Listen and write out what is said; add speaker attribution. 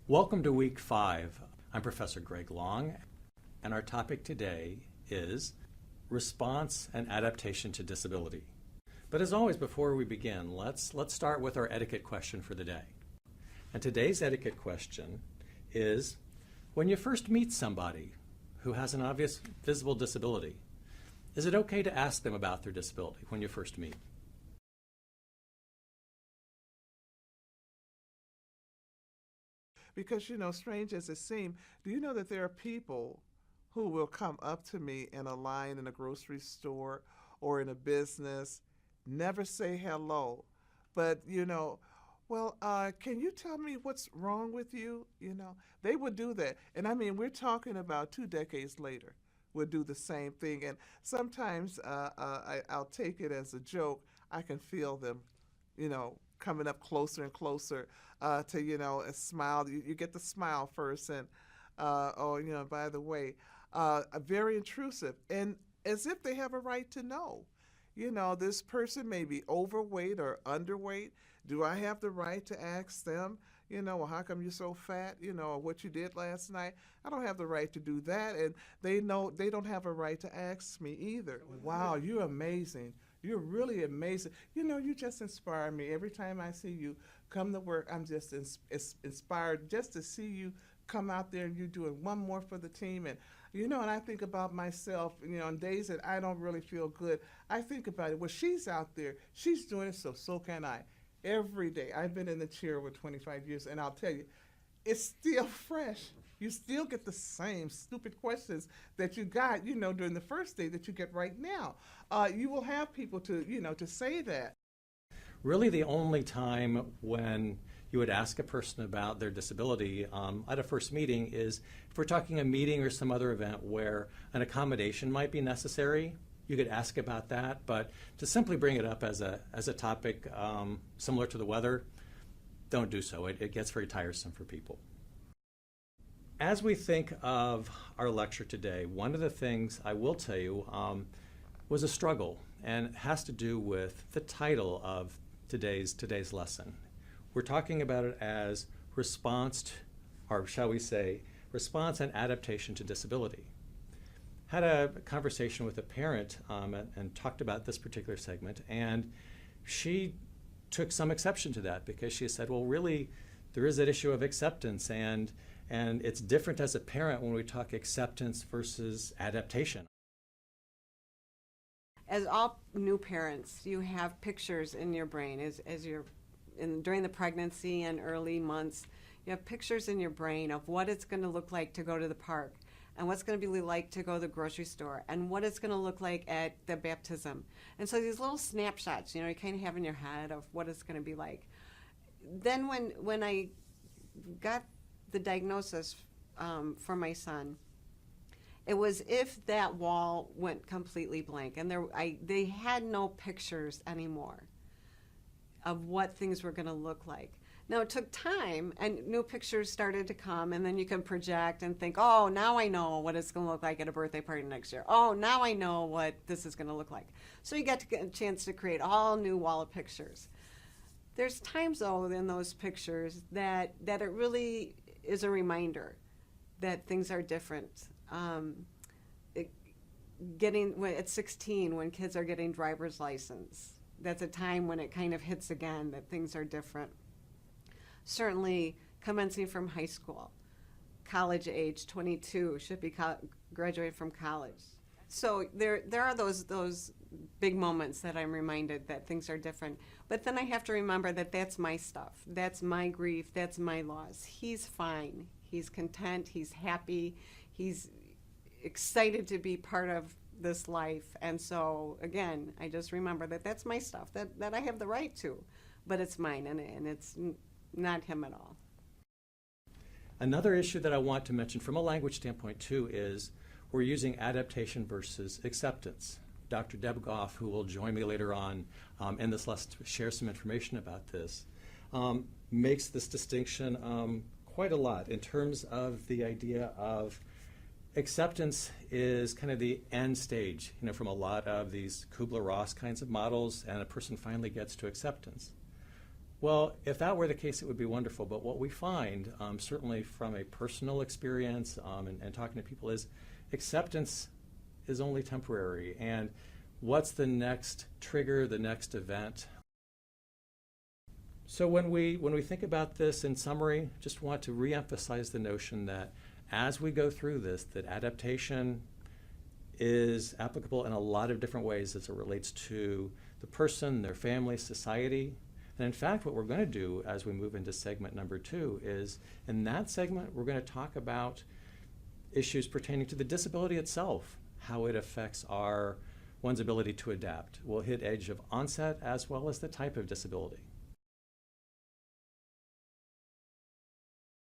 Speaker 1: Welcome to Week 5. I'm Professor Greg Long, and our topic today is response and adaptation to disability. But as always, before we begin, let's start with our etiquette question for the day. And today's etiquette question is, when you first meet somebody who has an obvious visible disability, is it okay to ask them about their disability when you first meet?
Speaker 2: Because, strange as it seems, do you know that there are people who will come up to me in a line in a grocery store or in a business, never say hello, but, well, can you tell me what's wrong with you? They would do that. And I mean, we're talking about 2 decades later, would do the same thing. And sometimes I'll take it as a joke. I can feel them, coming up closer and closer to, a smile. You get the smile first and, by the way, very intrusive. And as if they have a right to know. This person may be overweight or underweight. Do I have the right to ask them, well, how come you're so fat, or what you did last night? I don't have the right to do that. And they know they don't have a right to ask me either. Wow, you're amazing. You're really amazing. You just inspire me. Every time I see you come to work, I'm just inspired just to see you come out there and you're doing one more for the team. And, and I think about myself, on days that I don't really feel good, I think about it. Well, she's out there. She's doing it, so can I. Every day. I've been in the chair over 25 years, and I'll tell you, it's still fresh. You still get the same stupid questions that you got, during the first day that you get right now. You will have people to, to say that.
Speaker 1: Really the only time when you would ask a person about their disability at a first meeting is if we're talking a meeting or some other event where an accommodation might be necessary. You could ask about that, but to simply bring it up as a topic similar to the weather, don't do so. It gets very tiresome for people. As we think of our lecture today, one of the things I will tell you was a struggle, and it has to do with the title of today's lesson. We're talking about it as response, or shall we say, response and adaptation to disability. Had a conversation with a parent and talked about this particular segment, and she took some exception to that because she said, well, really, there is that issue of acceptance, and it's different as a parent when we talk acceptance versus adaptation.
Speaker 3: As all new parents, you have pictures in your brain as you're during the pregnancy and early months. You have pictures in your brain of what it's going to look like to go to the park, and what's going to be like to go to the grocery store, and what it's going to look like at the baptism. And so these little snapshots, you kind of have in your head of what it's going to be like. Then when I got the diagnosis for my son, it was if that wall went completely blank, and they had no pictures anymore of what things were going to look like. Now, it took time, and new pictures started to come, and then you can project and think, oh, now I know what it's going to look like at a birthday party next year. Oh, now I know what this is going to look like. So you get to get a chance to create a all new wall of pictures. There's times, though, in those pictures that it really is a reminder that things are different. At 16, when kids are getting driver's license, that's a time when it kind of hits again that things are different. Certainly commencing from high school, college age, 22, should be graduating from college. So there are those big moments that I'm reminded that things are different. But then I have to remember that that's my stuff. That's my grief. That's my loss. He's fine. He's content. He's happy. He's excited to be part of this life. And so, again, I just remember that that's my stuff, that I have the right to. But it's mine, and it's not him at all.
Speaker 1: Another issue that I want to mention from a language standpoint, too, is we're using adaptation versus acceptance. Dr. Deb Goff, who will join me later on in this lesson to share some information about this, makes this distinction quite a lot in terms of the idea of acceptance is kind of the end stage, from a lot of these Kubler-Ross kinds of models, and a person finally gets to acceptance. Well, if that were the case, it would be wonderful. But what we find, certainly from a personal experience and talking to people, is acceptance is only temporary. And what's the next trigger, the next event? So when we think about this in summary, just want to reemphasize the notion that as we go through this, that adaptation is applicable in a lot of different ways as it relates to the person, their family, society. And in fact, what we're going to do as we move into segment number 2 is, in that segment, we're going to talk about issues pertaining to the disability itself, how it affects one's ability to adapt. We'll hit age of onset as well as the type of disability.